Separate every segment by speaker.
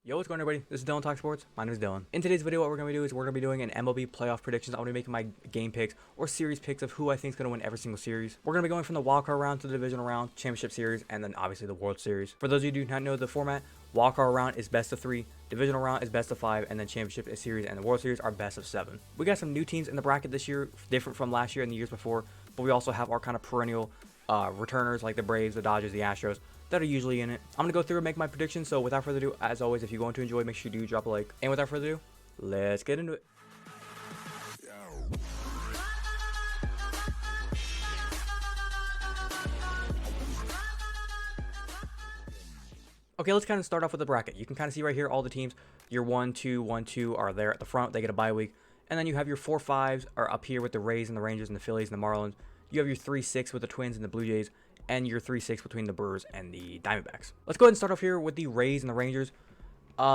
Speaker 1: Yo, what's going on, everybody? This is Dylan Talk Sports. My name is Dylan. In today's video, what we're going to do is we're going to be doing an MLB playoff predictions. I'm going to be making my game picks or series picks of who I think is going to win every single series. We're going to be going from the wildcard round to the divisional round, championship series, and then obviously the World Series. For those of you who do not know the format, wildcard round is best of 3, divisional round is best of 5, and then championship series and the World Series are best of 7. We got some new teams in the bracket this year, different from last year and the years before, but we also have our kind of perennial returners like the Braves, the Dodgers, the Astros that are usually in it. I'm going to go through and make my predictions, so without further ado, as always, if you're going to enjoy, make sure you do drop a like. And without further ado, let's get into it. Okay, let's kind of start off with the bracket. You can kind of see right here all the teams. Your 1, 2, 1, 2 are there at the front. They get a bye week. And then you have your 4, 5s are up here with the Rays and the Rangers and the Phillies and the Marlins. You have your 3, 6 with the Twins and the Blue Jays, and your 3, 6 between the Brewers and the Diamondbacks. Let's go ahead and start off here with the Rays and the Rangers.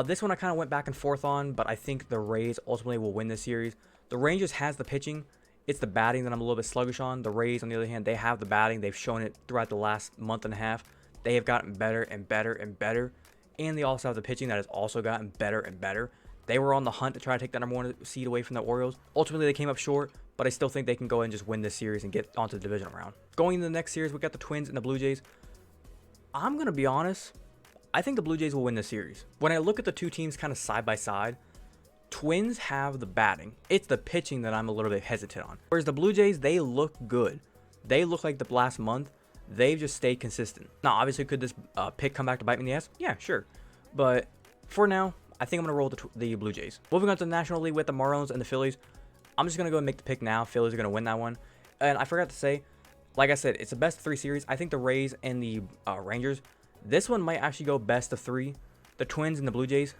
Speaker 1: This one I kind of went back and forth on, but I think the Rays ultimately will win this series. The Rangers has the pitching. It's the batting that I'm a little bit sluggish on. The Rays, on the other hand, they have the batting. They've shown it throughout the last month and a half. They have gotten better and better and better. And they also have the pitching that has also gotten better and better. They were on the hunt to try to take the #1 seed away from the Orioles. Ultimately, they came up short, but I still think they can go and just win this series and get onto the divisional round. Going into the next series, we got the Twins and the Blue Jays. I'm going to be honest. I think the Blue Jays will win this series. When I look at the two teams kind of side by side, Twins have the batting. It's the pitching that I'm a little bit hesitant on. Whereas the Blue Jays, they look good. They look like the last month. They've just stayed consistent. Now, obviously, could this pick come back to bite me in the ass? Yeah, sure. But for now, I think I'm going to roll the Blue Jays. Moving on to the National League with the Marlins and the Phillies. I'm just going to go and make the pick now. Phillies are going to win that one. And I forgot to say, like I said, it's a best of 3 series. I think the Rays and the Rangers, this one might actually go best of 3. The Twins and the Blue Jays,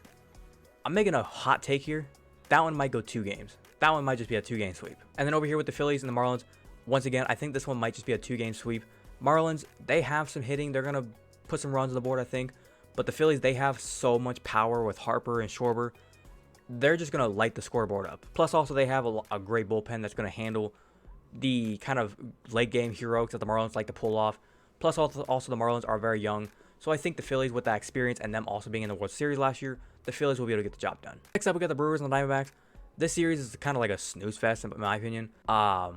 Speaker 1: I'm making a hot take here. That one might go 2 games. That one might just be a 2-game sweep. And then over here with the Phillies and the Marlins, once again, I think this one might just be a 2-game sweep. Marlins, they have some hitting. They're going to put some runs on the board, I think. But the Phillies, they have so much power with Harper and Schwarber. They're just going to light the scoreboard up. Plus, also, they have a great bullpen that's going to handle the kind of late game heroics that the Marlins like to pull off. Plus, also the Marlins are very young. So I think the Phillies, with that experience and them also being in the World Series last year, the Phillies will be able to get the job done. Next up, we got the Brewers and the Diamondbacks. This series is kind of like a snooze fest, in my opinion. I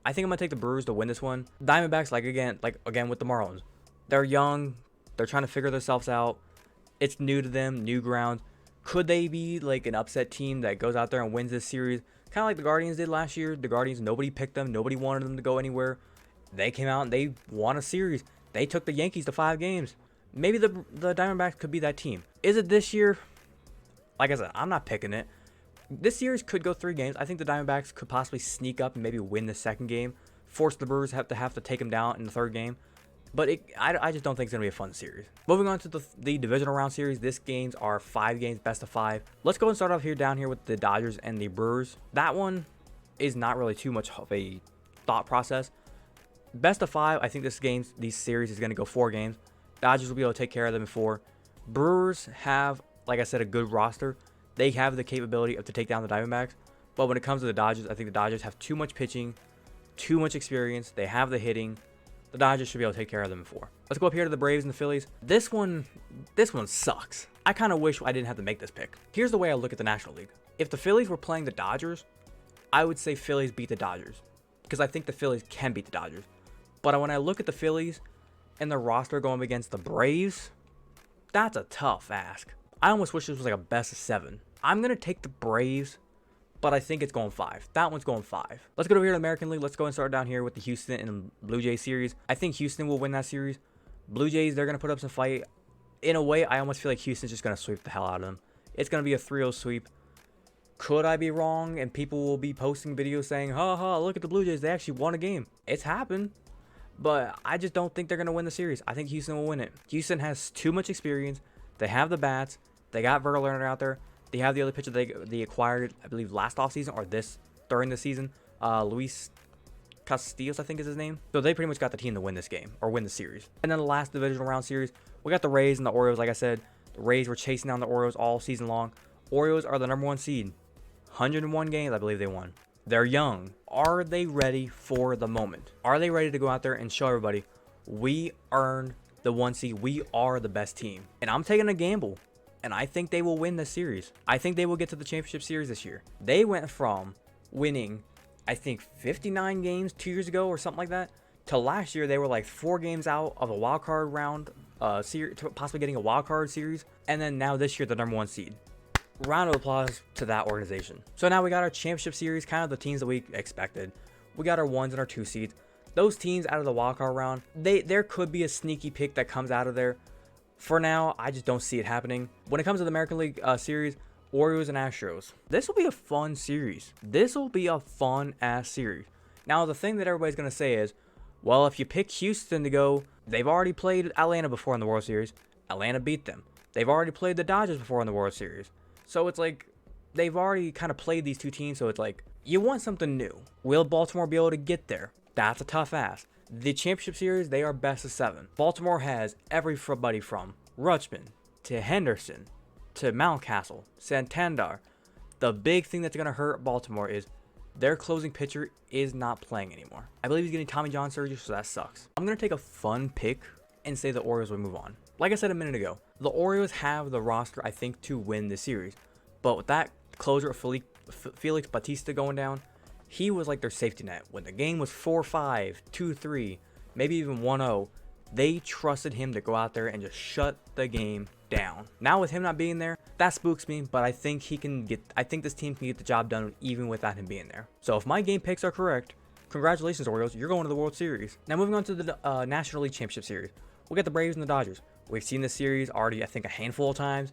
Speaker 1: think I'm going to take the Brewers to win this one. Diamondbacks, like again with the Marlins, they're young. They're trying to figure themselves out. It's new to them, new ground. Could they be like an upset team that goes out there and wins this series? Kind of like the Guardians did last year. The Guardians, nobody picked them. Nobody wanted them to go anywhere. They came out and they won a series. They took the Yankees to 5 games. Maybe the Diamondbacks could be that team. Is it this year? Like I said, I'm not picking it. This series could go 3 games. I think the Diamondbacks could possibly sneak up and maybe win the 2nd game. Force the Brewers have to take them down in the 3rd game. But I just don't think it's going to be a fun series. Moving on to the divisional round series. This games are 5 games, best of 5. Let's go and start off here down here with the Dodgers and the Brewers. That one is not really too much of a thought process. Best of 5, I think these series is going to go 4 games. Dodgers will be able to take care of them in 4. Brewers have, like I said, a good roster. They have the capability to take down the Diamondbacks. But when it comes to the Dodgers, I think the Dodgers have too much pitching, too much experience. They have the hitting. The Dodgers should be able to take care of them in 4. Let's go up here to the Braves and the Phillies. This one sucks. I kind of wish I didn't have to make this pick. Here's the way I look at the National League. If the Phillies were playing the Dodgers, I would say Phillies beat the Dodgers, because I think the Phillies can beat the Dodgers. But when I look at the Phillies and the roster going against the Braves, that's a tough ask. I almost wish this was like a best of 7. I'm going to take the Braves, but I think it's going 5. That one's going 5. Let's go over here to the American League. Let's go and start down here with the Houston and Blue Jays series. I think Houston will win that series. Blue Jays, they're going to put up some fight. In a way, I almost feel like Houston's just going to sweep the hell out of them. It's going to be a 3-0 sweep. Could I be wrong? And people will be posting videos saying, ha ha, look at the Blue Jays. They actually won a game. It's happened. But I just don't think they're going to win the series. I think Houston will win it. Houston has too much experience. They have the bats. They got Verlander out there. They have the other pitcher they acquired, I believe, last offseason or during the season. Luis Castillos, I think is his name. So they pretty much got the team to win this game or win the series. And then the last divisional round series, we got the Rays and the Orioles. Like I said, the Rays were chasing down the Orioles all season long. Orioles are the #1 seed. 101 games, I believe they won. They're young. Are they ready for the moment? Are they ready to go out there and show everybody, we earned the 1 seed. We are the best team. And I'm taking a gamble. and I think they will win this series. I think they will get to the championship series this year. They went from winning, I think, 59 games 2 years ago or something like that, to last year they were like 4 games out of a wild card round series, possibly getting a wild card series, and then now this year the #1 seed. Round of applause to that organization. So now we got our championship series, kind of the teams that we expected. We got our 1s and our 2 seeds. Those teams out of the wild card round, there could be a sneaky pick that comes out of there. For now, I just don't see it happening. When it comes to the American League series, Orioles and Astros, this will be a fun series. This will be a fun ass series. Now the thing that everybody's gonna say is, well, if you pick Houston to go, they've already played Atlanta before in the World Series. Atlanta beat them. They've already played the Dodgers before in the World Series. So it's like, they've already kind of played these two teams, so it's like, you want something new. Will Baltimore be able to get there? That's a tough ask. The championship series, they are best of 7. Baltimore has everybody from Rutschman to Henderson to Mountcastle, Santander. The big thing that's going to hurt Baltimore is their closing pitcher is not playing anymore. I believe he's getting Tommy John surgery, so that sucks. I'm going to take a fun pick and say the Orioles will move on. Like I said a minute ago, the Orioles have the roster, I think, to win the series. But with that closer, Felix Bautista going down, he was like their safety net. When the game was 4-5, 2-3, maybe even 1-0, they trusted him to go out there and just shut the game down. Now with him not being there, that spooks me, but I think this team can get the job done even without him being there. So if my game picks are correct, congratulations Orioles, you're going to the World Series. Now moving on to the National League Championship Series. We'll get the Braves and the Dodgers. We've seen this series already, I think, a handful of times.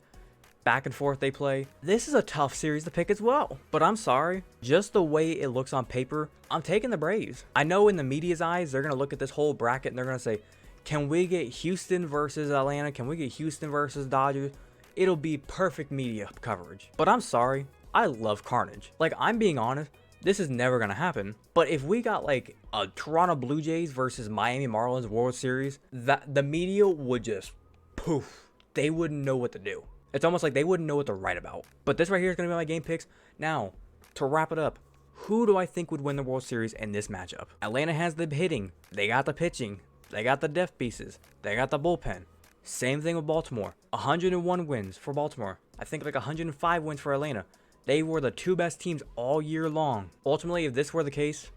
Speaker 1: Back and forth they play. This is a tough series to pick as well. But I'm sorry, just the way it looks on paper, I'm taking the Braves. I know in the media's eyes, they're going to look at this whole bracket and they're going to say, can we get Houston versus Atlanta? Can we get Houston versus Dodgers? It'll be perfect media coverage. But I'm sorry, I love carnage. Like, I'm being honest, this is never going to happen. But if we got like a Toronto Blue Jays versus Miami Marlins World Series, the media would just poof. They wouldn't know what to do. It's almost like they wouldn't know what to write about. But this right here is going to be my game picks. Now, to wrap it up, who do I think would win the World Series in this matchup? Atlanta has the hitting. They got the pitching. They got the depth pieces. They got the bullpen. Same thing with Baltimore. 101 wins for Baltimore. I think like 105 wins for Atlanta. They were the 2 best teams all year long. Ultimately, if this were the case,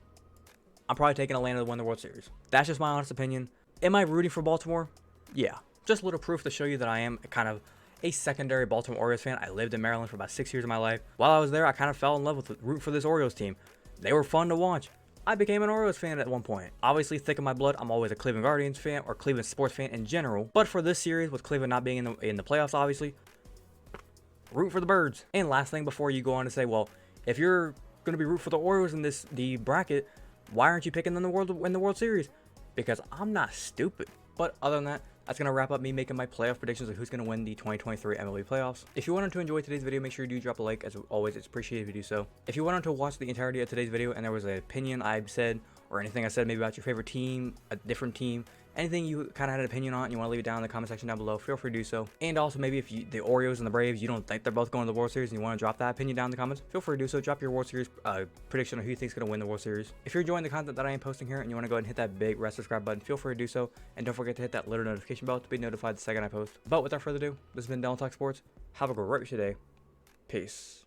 Speaker 1: I'm probably taking Atlanta to win the World Series. That's just my honest opinion. Am I rooting for Baltimore? Yeah. Just a little proof to show you that I am kind of a secondary Baltimore Orioles fan. I lived in Maryland for about 6 years of my life. While I was there, I kind of fell in love with rooting for this Orioles team. They were fun to watch. I became an Orioles fan at one point. Obviously, thick in my blood, I'm always a Cleveland Guardians fan or Cleveland sports fan in general. But for this series, with Cleveland not being in the playoffs, obviously, root for the Birds. And last thing before you go on to say, well, if you're going to be root for the Orioles in the bracket, why aren't you picking them to win the World Series? Because I'm not stupid. But other than that, that's going to wrap up me making my playoff predictions of who's going to win the 2023 MLB playoffs. If you wanted to enjoy today's video, make sure you do drop a like. As always, it's appreciated if you do so. If you wanted to watch the entirety of today's video and there was an opinion I said or anything I said maybe about your favorite team, a different team, anything you kind of had an opinion on and you want to leave it down in the comment section down below, feel free to do so. And also maybe if the Orioles and the Braves, you don't think they're both going to the World Series and you want to drop that opinion down in the comments, feel free to do so. Drop your World Series prediction on who you think is going to win the World Series. If you're enjoying the content that I am posting here and you want to go ahead and hit that big red subscribe button, feel free to do so. And don't forget to hit that little notification bell to be notified the second I post. But without further ado, this has been Dylan Talk Sports. Have a great rest of your day. Peace.